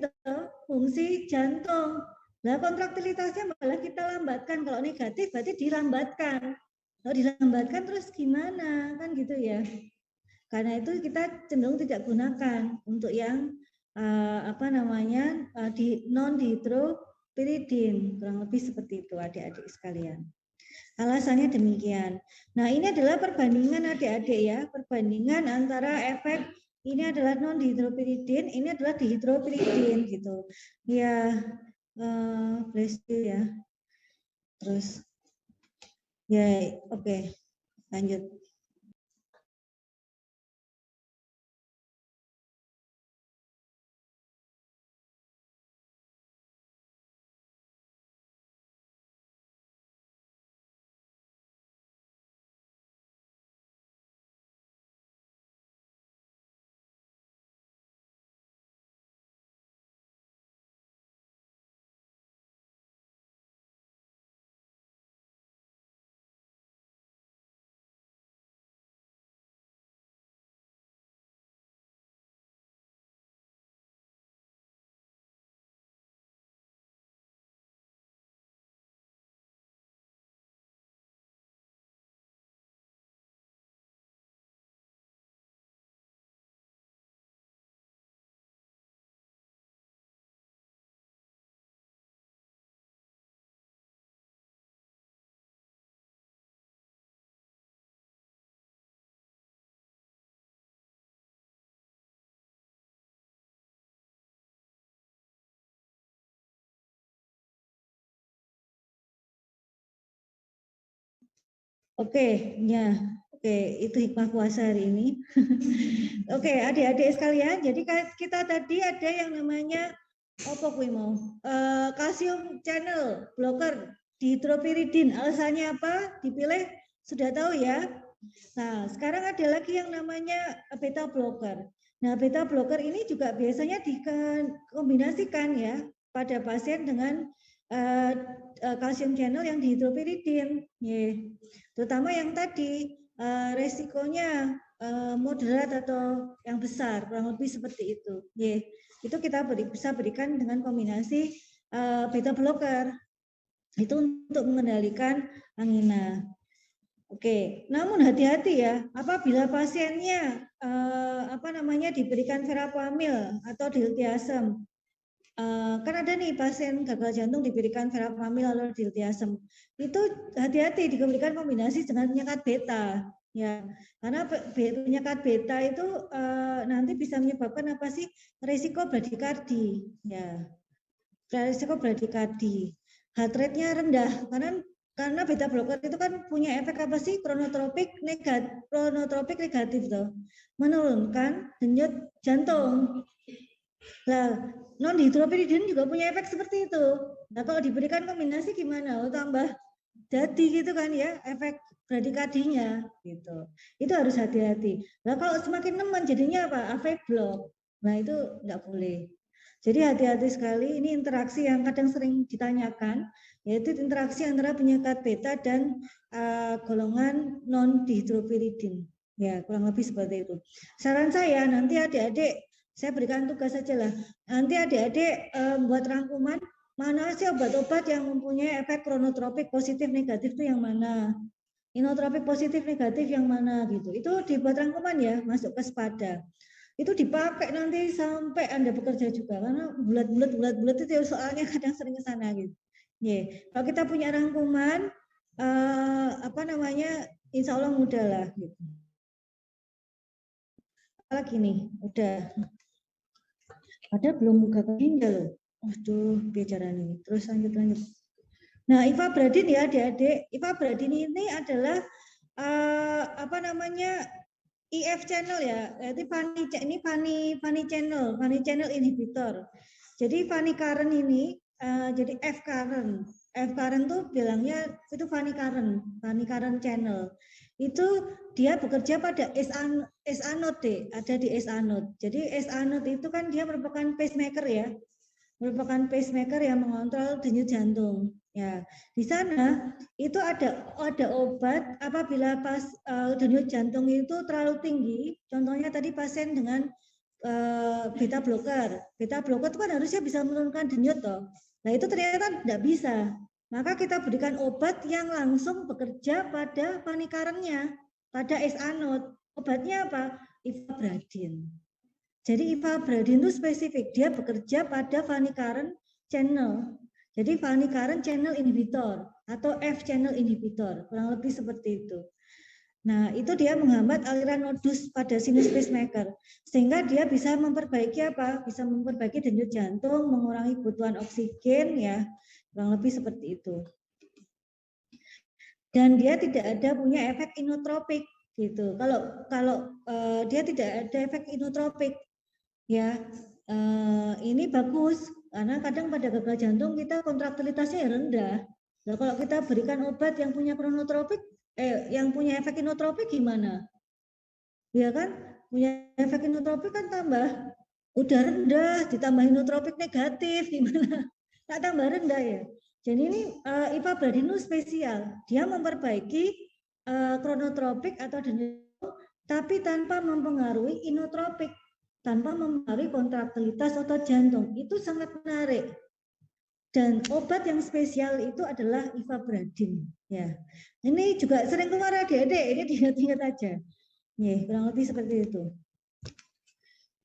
fungsi jantung. Nah, kontraktilitasnya malah kita lambatkan. Kalau negatif berarti dilambatkan. Kalau dilambatkan terus gimana? Kan gitu ya. Karena itu kita cenderung tidak gunakan untuk yang di non dihidropiridin, kurang lebih seperti itu adik-adik sekalian. Alasannya demikian. Nah, ini adalah perbandingan adik-adik ya, perbandingan antara efek ini adalah non dihidropiridin, ini adalah dihidropiridin gitu. Ya, bless you ya. Terus ya, oke. Lanjut. Oke, ya. Oke, itu hikmah puasa hari ini. Oke, adik-adik sekalian, jadi kita tadi ada yang namanya apa kuwi mau? Kalsium channel blocker dihidropiridin. Alasannya apa? Dipilih sudah tahu ya. Nah, sekarang ada lagi yang namanya beta blocker. Nah, beta blocker ini juga biasanya dikombinasikan ya pada pasien dengan kalsium channel yang dihidropiridin. Terutama yang tadi resikonya moderat atau yang besar, kurang lebih seperti itu. Itu kita bisa berikan dengan kombinasi beta blocker. Itu untuk mengendalikan angina. Oke, namun hati-hati ya, apabila pasiennya diberikan verapamil atau diltiazem. Kan ada nih pasien gagal jantung diberikan verapamil atau diltiazem. Itu hati-hati diberikan kombinasi dengan penyekat beta. Ya, karena penyekat beta itu nanti bisa menyebabkan apa sih? Risiko bradikardi. Ya, risiko bradikardi. Heart rate-nya rendah karena beta blocker itu kan punya efek apa sih? Kronotropik negatif tuh. Menurunkan denyut jantung. Nah, non dihidropiridin juga punya efek seperti itu. Nah, kalau diberikan kombinasi gimana? Oh, tambah jadi gitu kan ya, efek bradikardinya gitu. Itu harus hati-hati. Nah, kalau semakin nemen jadinya apa? AV block. Nah, itu nggak boleh. Jadi hati-hati sekali, ini interaksi yang kadang sering ditanyakan, yaitu interaksi antara penyekat beta dan golongan non dihidropiridin. Ya, kurang lebih seperti itu. Saran saya nanti adik-adik, saya berikan tugas saja lah. Nanti adik-adik buat rangkuman mana sih obat-obat yang mempunyai efek kronotropik positif negatif itu yang mana? Inotropik positif negatif yang mana gitu. Itu dibuat rangkuman ya, masuk ke SPADA. Itu dipakai nanti sampai Anda bekerja juga karena bulat itu soalnya kadang sering ke sana gitu. Kalau kita punya rangkuman insya Allah mudah lah gitu. Apalagi nih, udah. Ada belum buka ginjal loh. Waduh, bicara ini. Terus lanjut. Nah, ivabradin ya adik-adik. Ivabradin ini adalah IF channel ya. Jadi Fanny channel inhibitor. Jadi Fanny current ini jadi F current. F current tuh bilangnya itu Fanny current channel. Itu dia bekerja pada S anode, ada di S anode. Jadi S anode itu kan dia merupakan pacemaker ya. Merupakan pacemaker yang mengontrol denyut jantung. Ya, di sana itu ada obat apabila pas denyut jantung itu terlalu tinggi. Contohnya tadi pasien dengan beta blocker. Beta blocker itu kan harusnya bisa menurunkan denyut toh. Nah, itu ternyata tidak bisa. Maka kita berikan obat yang langsung bekerja pada panikarannya, pada S anode. Obatnya apa? Ivabradin. Jadi ivabradin itu spesifik, dia bekerja pada Fanny current channel. Jadi Fanny current channel inhibitor atau F channel inhibitor, kurang lebih seperti itu. Nah, itu dia menghambat aliran nodus pada sinus pacemaker, sehingga dia bisa memperbaiki apa? Bisa memperbaiki denyut jantung, mengurangi kebutuhan oksigen, ya, kurang lebih seperti itu. Dan dia tidak ada punya efek inotropik, gitu. Kalau dia tidak ada efek inotropik, ya, ini bagus karena kadang pada gagal jantung kita kontraktilitasnya rendah. Nah, kalau kita berikan obat yang punya kronotropik, yang punya efek inotropik gimana? Ya kan, punya efek inotropik kan tambah udah rendah, ditambah inotropik negatif gimana? Tak tambah rendah ya. Jadi ini ivabradin spesial, dia memperbaiki kronotropik atau denyut, tapi tanpa mempengaruhi inotropik, tanpa mempengaruhi kontraktilitas otot jantung. Itu sangat menarik. Dan obat yang spesial itu adalah ivabradin. Ya, ini juga sering keluar adik-adik. Ini diingat-ingat aja. Ya, kurang lebih seperti itu.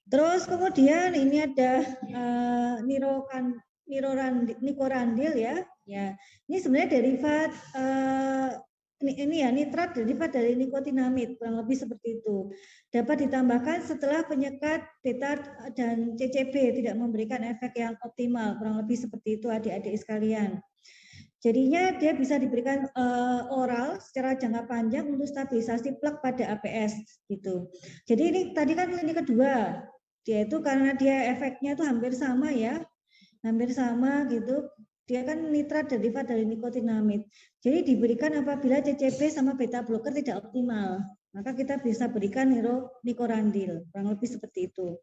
Terus kemudian ini ada nikorandil ya. Ya, ini sebenarnya derivat ini ya nitrat derivat dari nikotinamid, kurang lebih seperti itu. Dapat ditambahkan setelah penyekat beta dan CCB tidak memberikan efek yang optimal, kurang lebih seperti itu adik-adik sekalian. Jadinya dia bisa diberikan oral secara jangka panjang untuk stabilisasi plak pada APS gitu. Jadi ini tadi kan ini kedua, dia itu karena dia efeknya itu hampir sama ya, hampir sama gitu. Dia kan nitrat derivat dari nikotinamid. Jadi diberikan apabila CCB sama beta blocker tidak optimal, maka kita bisa berikan nikorandil, kurang lebih seperti itu.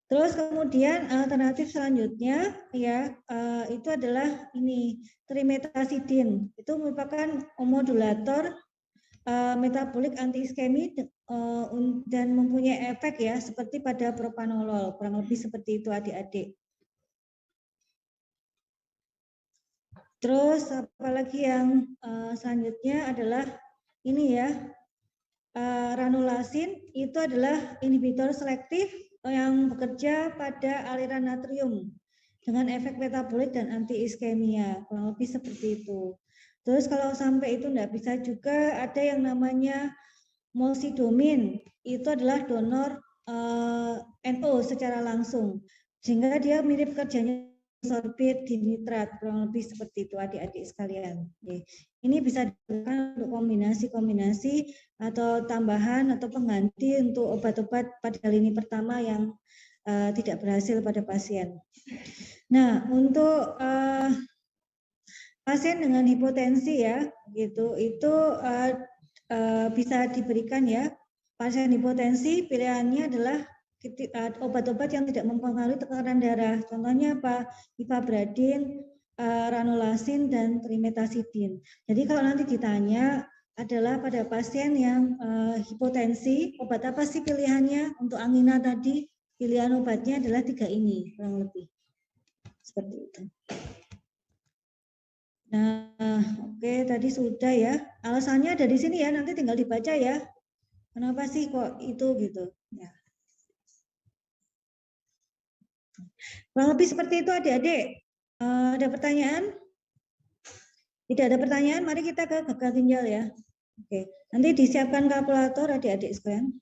Terus kemudian alternatif selanjutnya ya itu adalah ini trimetasidin. Itu merupakan modulator metabolik anti-iskemi dan mempunyai efek ya seperti pada propanolol, kurang lebih seperti itu adik-adik. Terus apalagi yang selanjutnya adalah ini ya ranulasin, itu adalah inhibitor selektif yang bekerja pada aliran natrium dengan efek metabolik dan anti iskemia, kurang lebih seperti itu. Terus kalau sampai itu enggak bisa juga ada yang namanya mosidomin, itu adalah donor NO secara langsung, sehingga dia mirip kerjanya sorbit dinitrat, kurang lebih seperti itu adik-adik sekalian. Ini bisa digunakan untuk kombinasi-kombinasi atau tambahan atau pengganti untuk obat-obat pada lini pertama yang tidak berhasil pada pasien. Nah, untuk pasien dengan hipotensi ya, gitu, itu bisa diberikan ya. Pasien hipotensi pilihannya adalah obat-obat yang tidak mempengaruhi tekanan darah. Contohnya apa? Ivabradin, ranulasin, dan trimetasidin. Jadi kalau nanti ditanya adalah pada pasien yang hipotensi, obat apa sih pilihannya untuk angina tadi? Pilihan obatnya adalah 3 ini, kurang lebih. Seperti itu. Nah, oke, tadi sudah ya. Alasannya ada di sini ya, nanti tinggal dibaca ya. Kenapa sih kok itu gitu? Ya. Kurang lebih seperti itu adik-adik. Ada pertanyaan? Tidak ada pertanyaan, mari kita ke gagal ginjal ya. Oke, nanti disiapkan kalkulator adik-adik sekalian.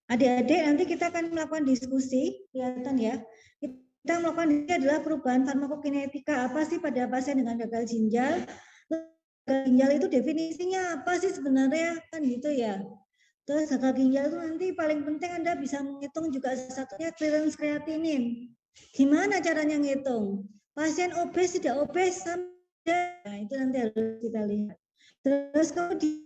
Adik-adik nanti kita akan melakukan diskusi, kelihatan ya. Kita melakukan ini adalah perubahan farmakokinetika apa sih pada pasien dengan gagal ginjal. Gagal ginjal itu definisinya apa sih sebenarnya, kan gitu ya. Terus gagal ginjal itu nanti paling penting Anda bisa menghitung juga satunya clearance kreatinin. Gimana caranya ngitung? Pasien obes tidak obes sama, nah, itu nanti harus kita lihat. Terus kemudian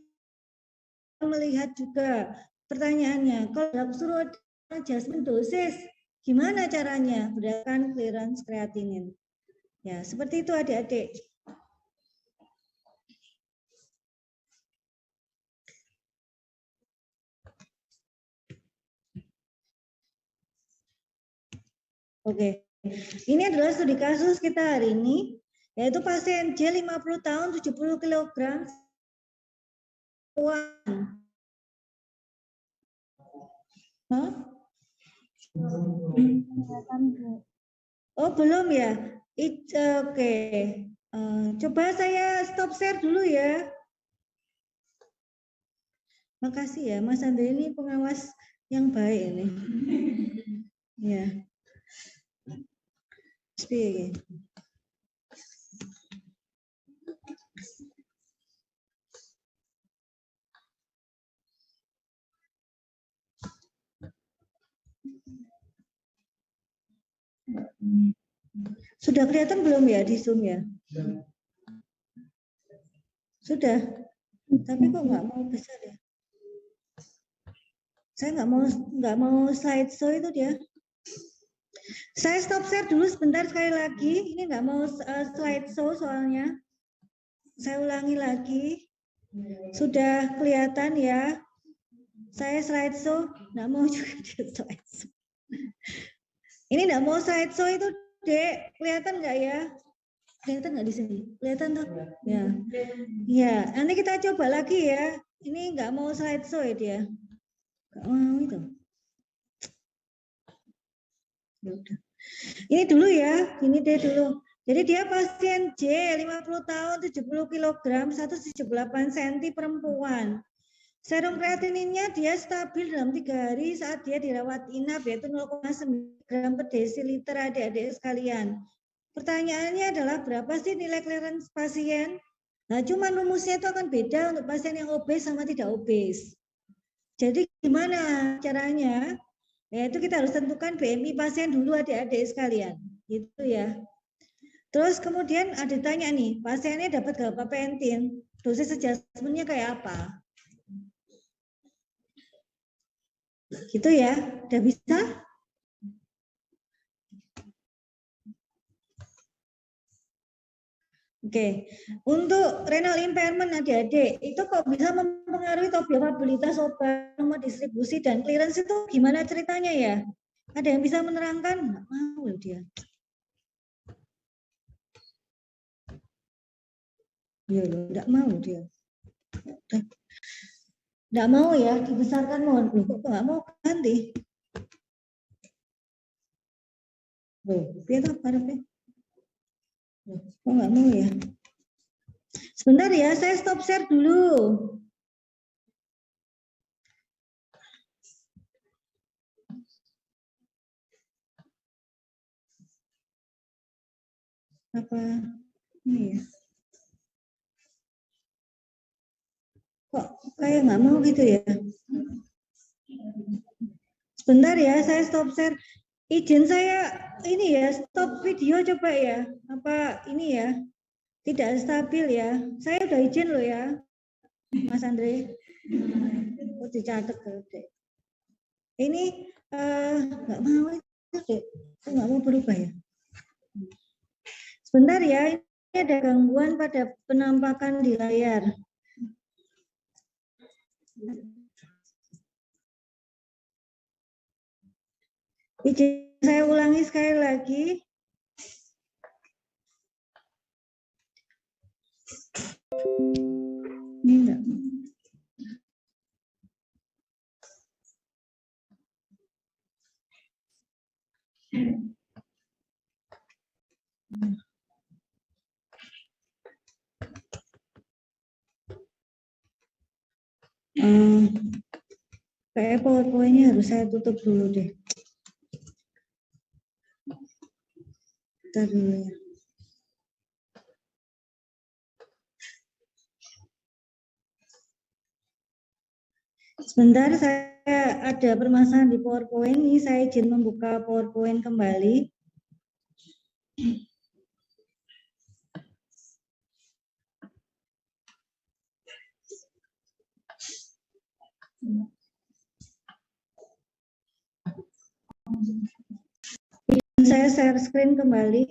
melihat juga pertanyaannya, kalau suruh adjustment dosis, gimana caranya? Berdasarkan clearance kreatinin. Ya, seperti itu adik-adik. Oke. Ini adalah studi kasus kita hari ini, yaitu pasien J 50 tahun 70 kg. Huh? Oh, belum ya? Oke. Coba saya stop share dulu ya. Makasih ya, Mas Andre ini pengawas yang baik ini. Ya. Speak. Sudah kelihatan belum ya di Zoom ya? Sudah. Tapi kok nggak mau besar ya? Saya nggak mau slideshow itu dia. Saya stop share dulu sebentar sekali lagi. Ini nggak mau slideshow soalnya. Saya ulangi lagi. Sudah kelihatan ya? Saya slideshow, nggak mau juga dia slideshow. Ini nggak mau slideshow itu, Dek. Kelihatan nggak ya? Kelihatan nggak di sini? Kelihatan tuh? Ya. Ya, nanti kita coba lagi ya. Ini nggak mau slideshow ya dia. Nggak mau itu. Ya udah. Ini dulu ya, ini deh dulu. Jadi dia pasien J, 50 tahun, 70 kg, 178 cm perempuan. Serum kreatininnya dia stabil dalam 3 hari saat dia dirawat inap, yaitu 0,9 gram per desiliter adik-adik sekalian. Pertanyaannya adalah berapa sih nilai clearance pasien? Nah, cuma rumusnya itu akan beda untuk pasien yang obes sama tidak obes. Jadi gimana caranya? Yaitu kita harus tentukan BMI pasien dulu adik-adik sekalian. Gitu ya. Terus kemudian ada tanya nih, pasiennya dapat gabapentin, dosis adjustment-nya kayak apa? Gitu ya, udah bisa? Oke, untuk renal impairment adik-adik, itu kok bisa mempengaruhi bioavailabilitas obat, nomor distribusi, dan clearance itu gimana ceritanya ya? Ada yang bisa menerangkan? Nggak mau loh dia. Iya loh, nggak mau dia. Nggak mau ya, dibesarkan mohon. Loh, kok nggak mau ganti? Loh, dia apa ya? Kok nggak mau ya? Sebentar ya, saya stop share dulu. Apa ini ya? Kok kayak nggak mau gitu ya? Sebentar ya, saya stop share. Izin saya ini ya, stop video coba ya. Apa ini ya? Tidak stabil ya. Saya udah izin loh ya, Mas Andre. Oh, dicatat deh. Ini nggak mau deh. Nggak mau berubah ya. Sebentar ya, ini ada gangguan pada penampakan di layar. Izin saya ulangi sekali lagi. Ini enggak. Kayak PowerPoint-nya harus saya tutup dulu deh. Bentar dulu ya. Sebentar, saya ada permasalahan di PowerPoint ini. Saya izin membuka PowerPoint kembali. Saya share screen kembali.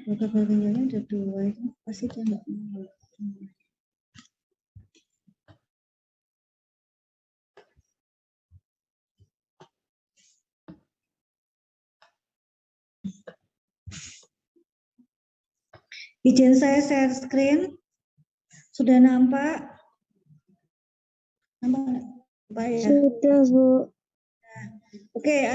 Gambar ginjalnya ada 2 itu pasti dia enggak mau. Izin saya share screen. Sudah nampak? Nampak enggak? Ya? Sudah, Bu. Oke,